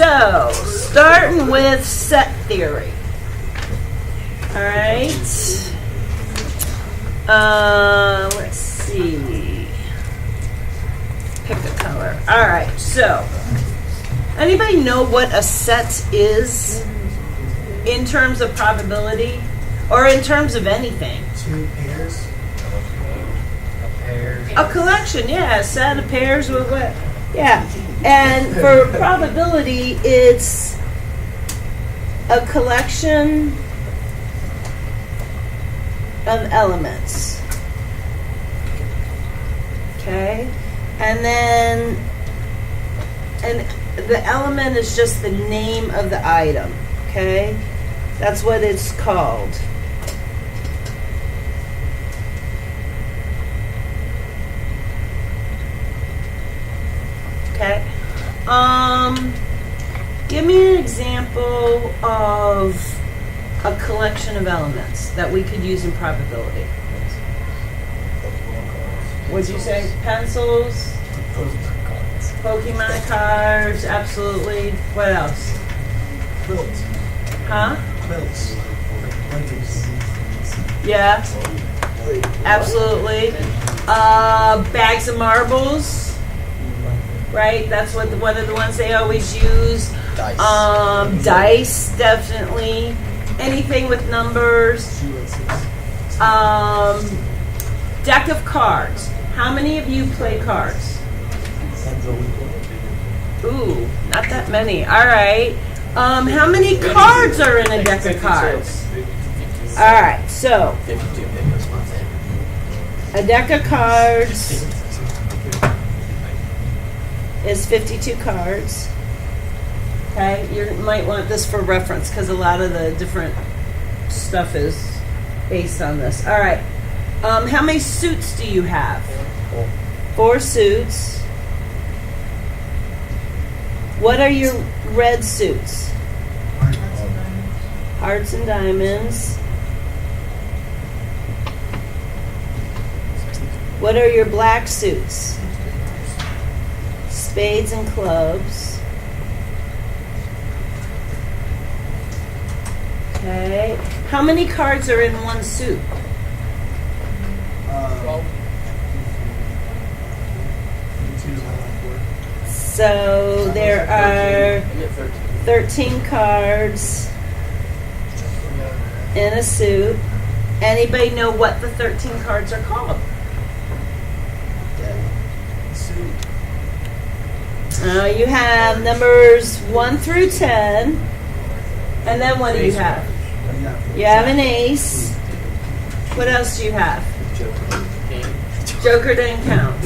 So, starting with set theory. All right. Let's see. Pick a color. All right. So, anybody know what a set is in terms of probability or in terms of anything? Two pairs. A pair. A collection, yeah. A set of pairs with what? Yeah. And for probability, it's a collection of elements. Okay? And then the element is just the name of the item. Okay? That's what it's called. Okay. Give me an example of a collection of elements that we could use in probability. Would you say pencils? Pokemon cards, absolutely. What else? Quilts. Huh? Quilts. Blankets. Yeah, absolutely. Bags of marbles. Right, that's what one of the ones they always use. Dice. Dice, definitely. Anything with numbers. Deck of cards. How many of you play cards? Ooh, not that many. All right. How many cards are in a deck of cards? All right, so 52 a deck of cards is 52 cards. Okay, you might want this for reference because a lot of the different stuff is based on this. All right, how many suits do you have? 4 suits. What are your red suits? Hearts and diamonds. What are your black suits? Spades and clubs. Okay. How many cards are in one suit? 12. So there are 13 cards in a suit. Anybody know what the 13 cards are called? You have numbers 1 through 10. And then what do you have? You have an ace. What else do you have? Joker didn't count.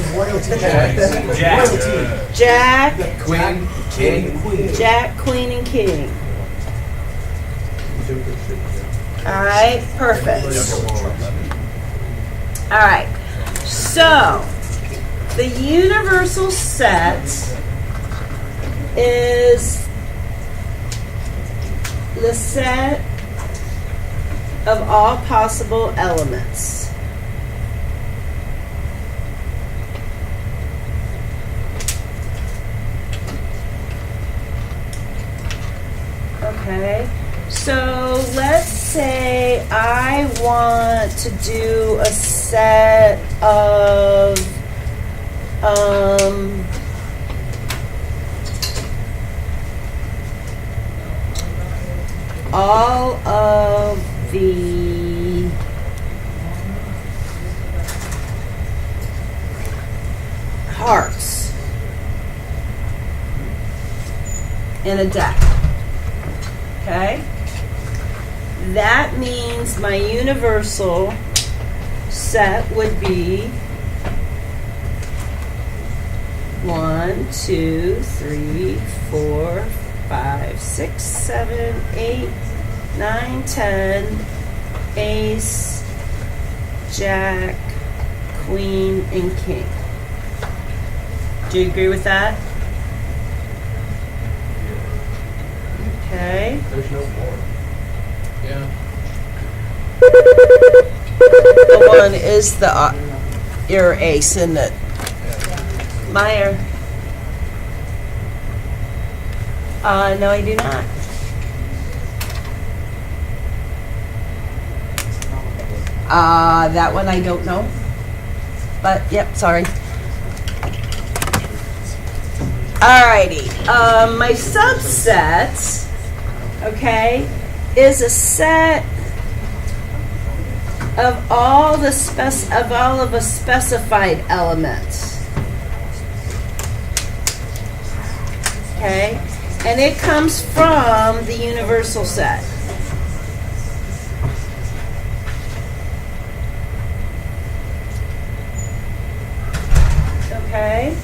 Jack. Queen, king. Jack, queen, and king. All right, perfect. All right, so the universal set is the set of all possible elements. Okay, so let's say I want to do a set of all of the hearts in a deck. Okay? That means my universal set would be 1, 2, 3, 4, 5, 6, 7, 8, 9, 10, ace, jack, queen, and king. Do you agree with that? Okay. There's no more. Yeah. The one is the your ace, isn't it? Meyer. No, I do not. That one I don't know. But, yep, sorry. Alrighty, my subset, okay, is a set of all the specified elements. Okay, and it comes from the universal set. Okay.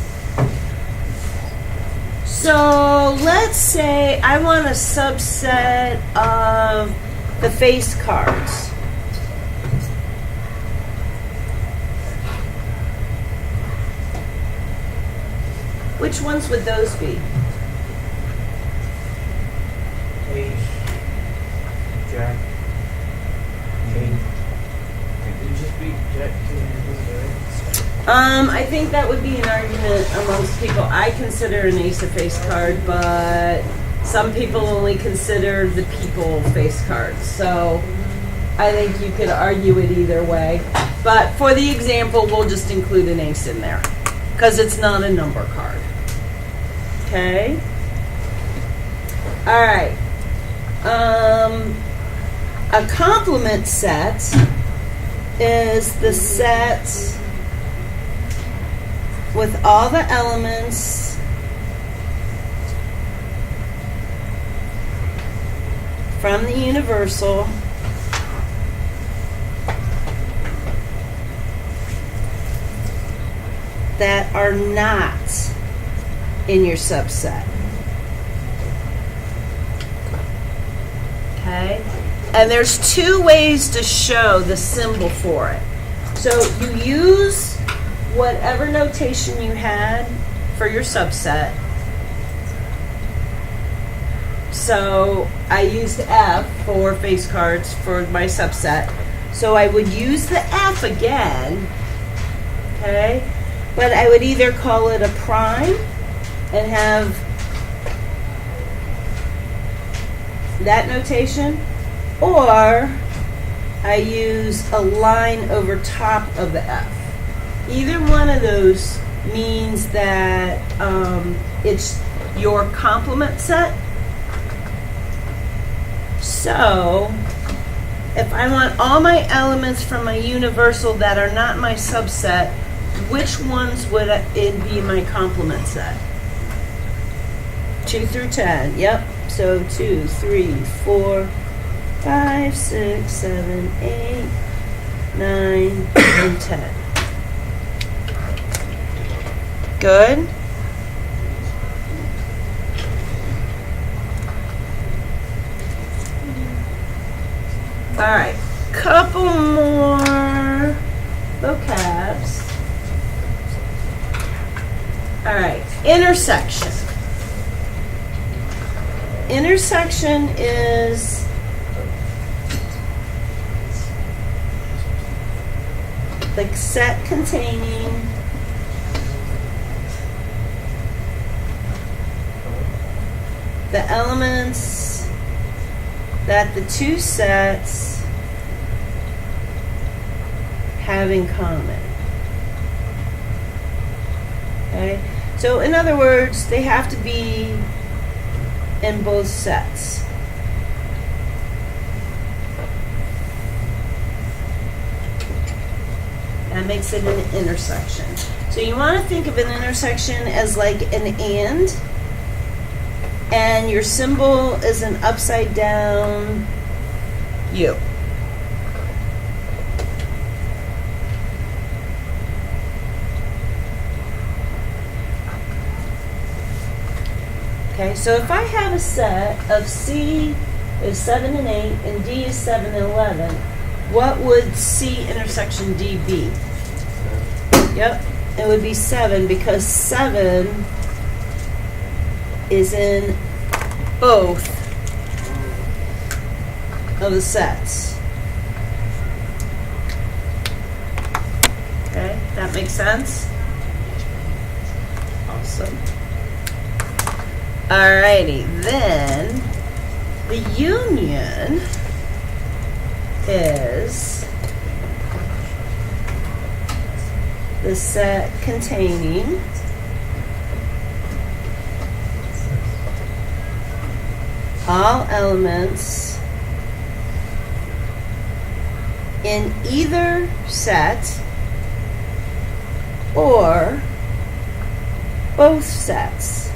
So let's say I want a subset of the face cards. Which ones would those be? Ace, Jack, King. Could it just be Jack, King, and I think that would be an argument amongst people. I consider an ace a face card, but some people only consider the people face cards. So I think you could argue it either way. But for the example, we'll just include an ace in there because it's not a number card. Okay? All right. A complement set is the set with all the elements from the universal that are not in your subset. Okay? And there's two ways to show the symbol for it. So you use whatever notation you had for your subset. So I used F for face cards for my subset. So I would use the F again, okay? But I would either call it a prime and have that notation, or I use a line over top of the F. Either one of those means that it's your complement set. So if I want all my elements from my universal that are not my subset, which ones would it be my complement set? 2 through 10. Yep. So 2, 3, 4, 5, 6, 7, 8, 9, and 10. Good. All right. Couple more vocabs. All right. Intersection. Intersection is the set containing the elements that the two sets have in common. Okay? So in other words, they have to be in both sets. That makes it an intersection. So you want to think of an intersection as like an and your symbol is an upside down U. Okay, so if I have a set of C is 7 and 8 and D is 7 and 11, what would C intersection D be? Yep, it would be 7 because 7 is in both of the sets. Okay, that makes sense? Awesome. Alrighty, then the union is the set containing all elements in either set or both sets.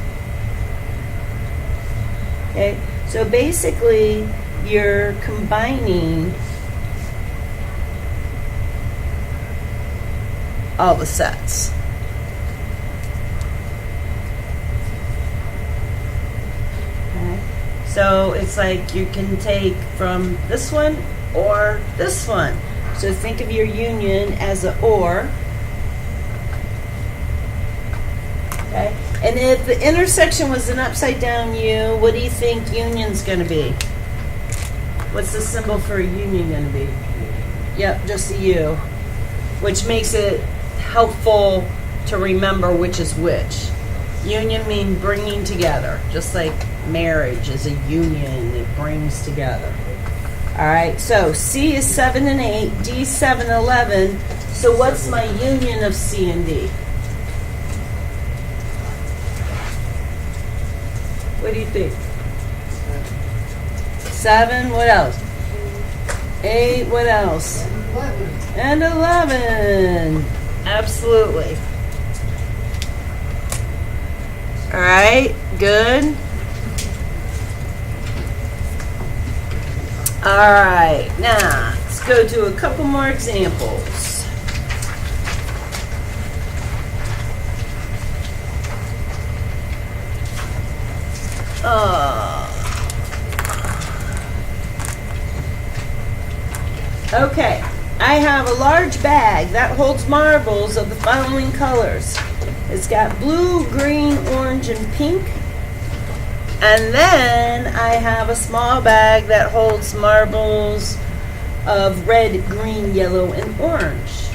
Okay, so basically you're combining all the sets. Okay, so it's like you can take from this one or this one. So think of your union as a or. Okay, and if the intersection was an upside down U, what do you think union's going to be? What's the symbol for a union going to be? Yep, just a U, which makes it helpful to remember which is which. Union means bringing together, just like marriage is a union, it brings together. All right, so C is 7 and 8, D 7, 11. So what's my union of C and D? What do you think? 7, what else? 8, what else? And 11. Absolutely. All right, good. All right, now let's go to a couple more examples. Okay, I have a large bag that holds marbles of the following colors. It's got blue, green, orange, and pink. And then I have a small bag that holds marbles of red, green, yellow, and orange.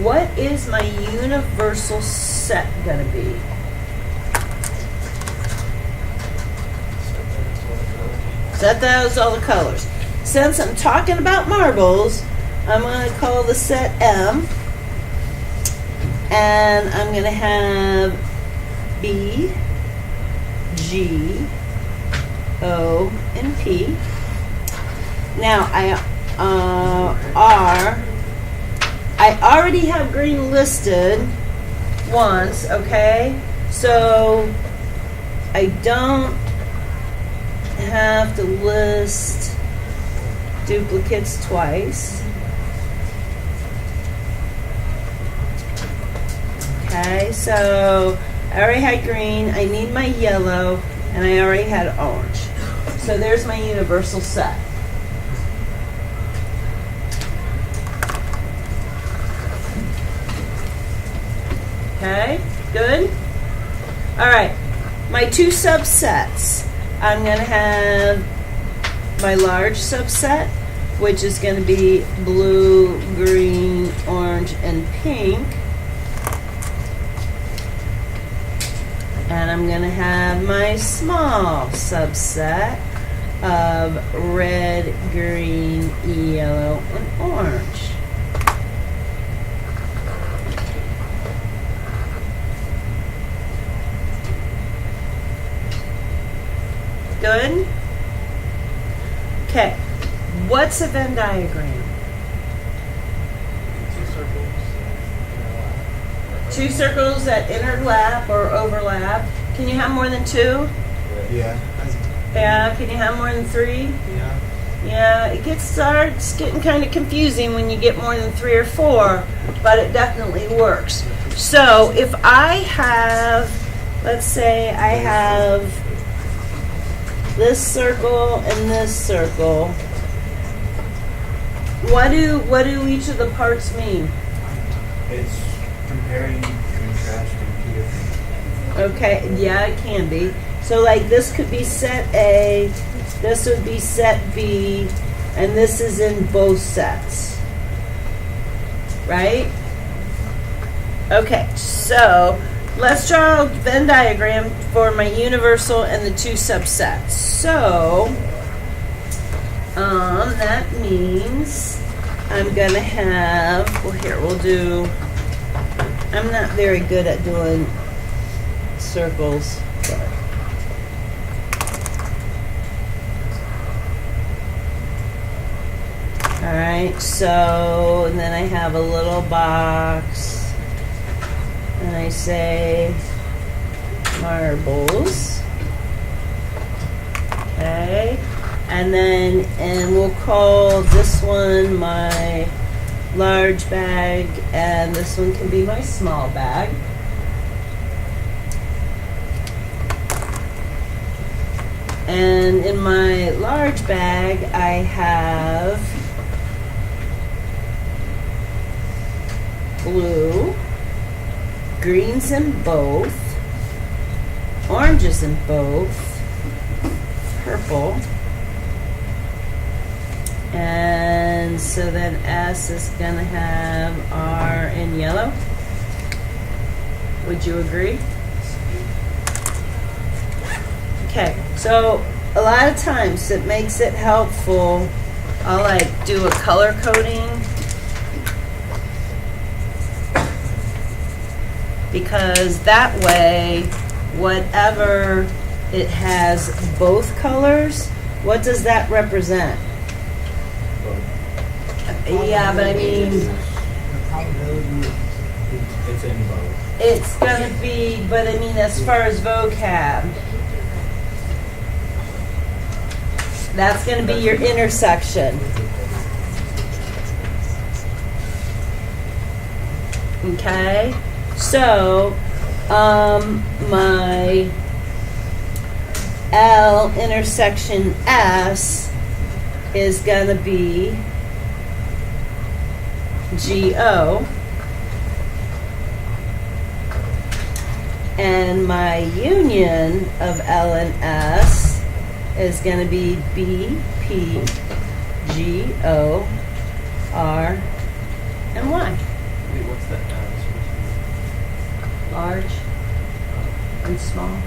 What is my universal set going to be? Set those all the colors. Since I'm talking about marbles, I'm going to call the set M. And I'm going to have B, G, O, and P. Now I already have green listed once, okay? So I don't have to list duplicates twice. Okay, so I already had green, I need my yellow, and I already had orange. So there's my universal set. Okay, good? All right, my two subsets. I'm going to have my large subset, which is going to be blue, green, orange, and pink. And I'm going to have my small subset of red, green, yellow, and orange. Good? Okay. What's a Venn diagram? Two circles that interlap or overlap. Can you have more than two? Yeah. Yeah. Can you have more than three? Yeah. Yeah. It starts getting kind of confusing when you get more than 3 or 4, but it definitely works. So if I have, let's say I have this circle and this circle, what do each of the parts mean? It's comparing, contrasting two different. Okay, yeah, it can be. So like this could be set A, this would be set B, and this is in both sets. Right? Okay, so let's draw a Venn diagram for my universal and the two subsets. So, that means I'm gonna have, well here, we'll do, I'm not very good at doing circles, but. Alright, so, and then I have a little box, and I say marbles. Okay, and we'll call this one my large bag, and this one can be my small bag. And in my large bag, I have blue, greens in both, oranges in both, purple, and so then S is gonna have R in yellow. Would you agree? Okay, so a lot of times it makes it helpful. I'll like do a color coding because that way, whatever it has both colors, what does that represent? Yeah, but I mean, The probability it's in both. it's gonna be, but I mean, as far as vocab, that's gonna be your intersection. Okay, so my L intersection S is gonna be GO, and my union of L and S is going to be B, P, G, O, R, and Y. Wait, what's that now? Large and small.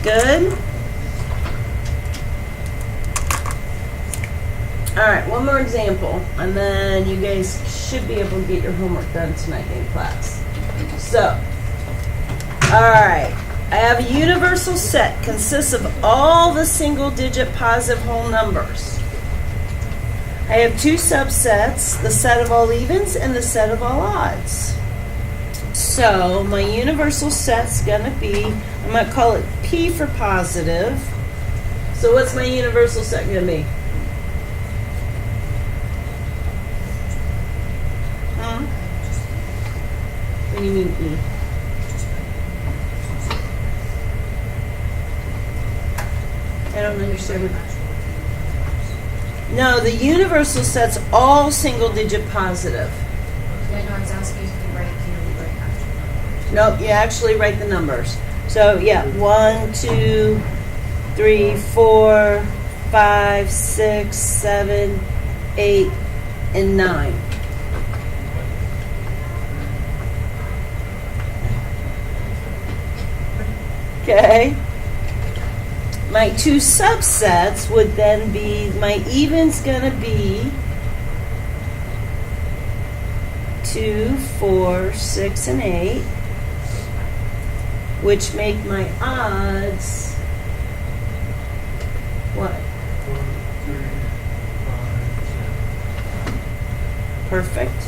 Good? All right, one more example, and then you guys should be able to get your homework done tonight in class. So, all right, I have a universal set consists of all the single-digit positive whole numbers. I have two subsets, the set of all evens and the set of all odds. So my universal set's gonna be, I'm gonna call it P for positive. So what's my universal set gonna be? Huh? What do you mean E? I don't understand what. No, the universal set's all single digit positive. Yeah, no, I was asking if you write here, we write after. Nope, you actually write the numbers. So yeah, 1, 2, 3, 4, 5, 6, 7, 8, and 9. Okay. My two subsets would then be, my even's gonna be 2, 4, 6, and 8, which make my odds what? 1, 3, 5, 7. Perfect.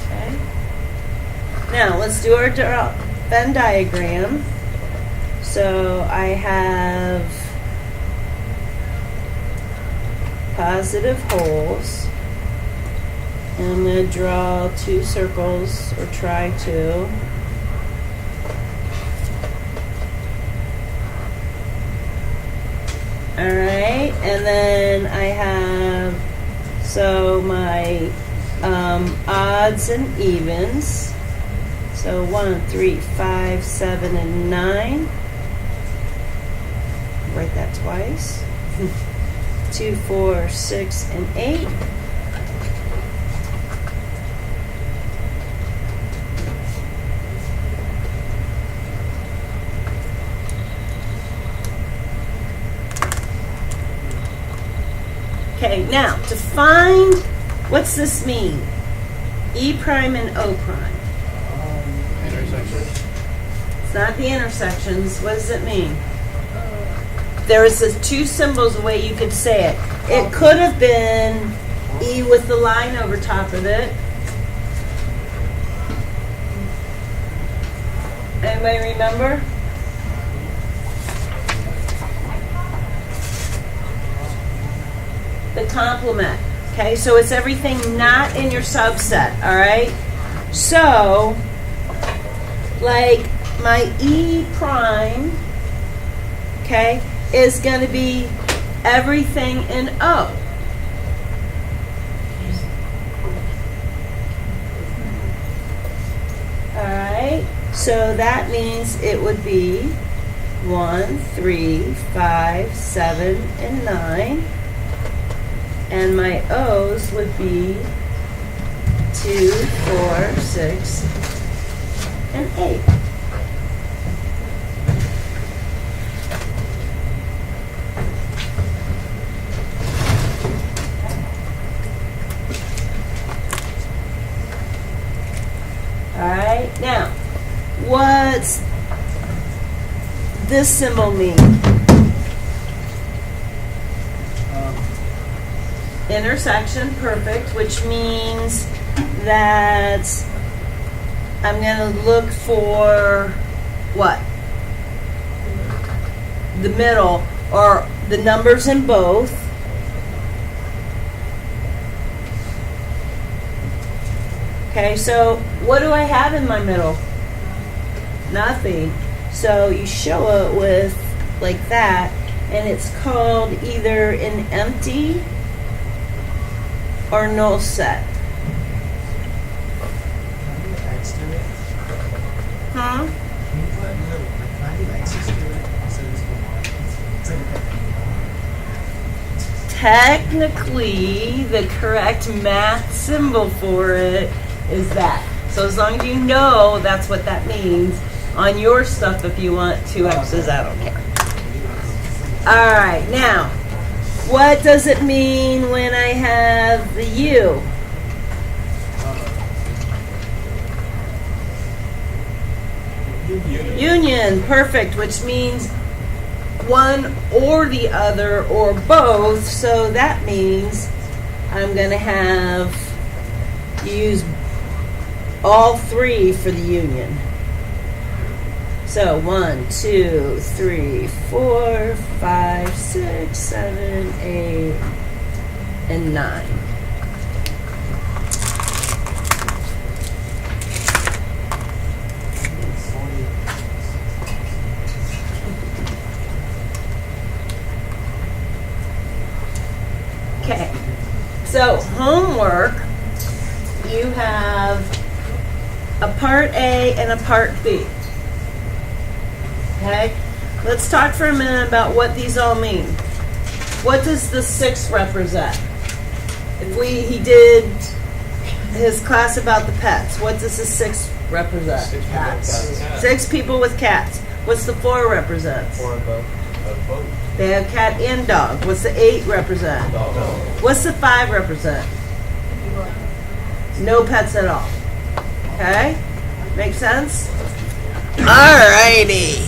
Okay. Now let's do our Venn diagram. So I have positive holes, and I'm going to draw 2 circles, or try to. Alright, and then I have, so my odds and evens. So 1, 3, 5, 7, and 9. Write that twice. 2, 4, 6, and 8. Okay, now to find, what's this mean? E prime and O prime. Intersections. It's not the intersections. What does it mean? There is the two symbols the way you could say it. It could have been E with the line over top of it. Anybody remember? The complement. Okay, so it's everything not in your subset, all right? So, like my E prime, okay, is going to be everything in O. All right, so that means it would be 1, 3, 5, 7, and 9. And my O's would be 2, 4, 6, and 8. All right, now, what's this symbol mean? Intersection, perfect, which means that I'm going to look for what? The middle, or the numbers in both. Okay, so what do I have in my middle? Nothing. So you show it with like that, and it's called either an empty or null set. Huh? Technically, the correct math symbol for it is that. So as long as you know that's what that means on your stuff, if you want 2 X's, I don't care. All right, now, what does it mean when I have the U? Union, perfect, which means one or the other or both. So that means I'm going to have use all 3 for the union. So 1, 2, 3, 4, 5, 6, 7, 8, and 9. Okay, so homework, you have a part A and a part B. Okay, let's talk for a minute about what these all mean. What does the 6 represent? If he did his class about the pets, what does the 6 represent? Cats. 6 people with cats. What's the 4 represent? 4 above. Boat. They have cat and dog. What's the 8 represent? Dog. What's the 5 represent? No pets at all. Okay? Make sense? Alrighty.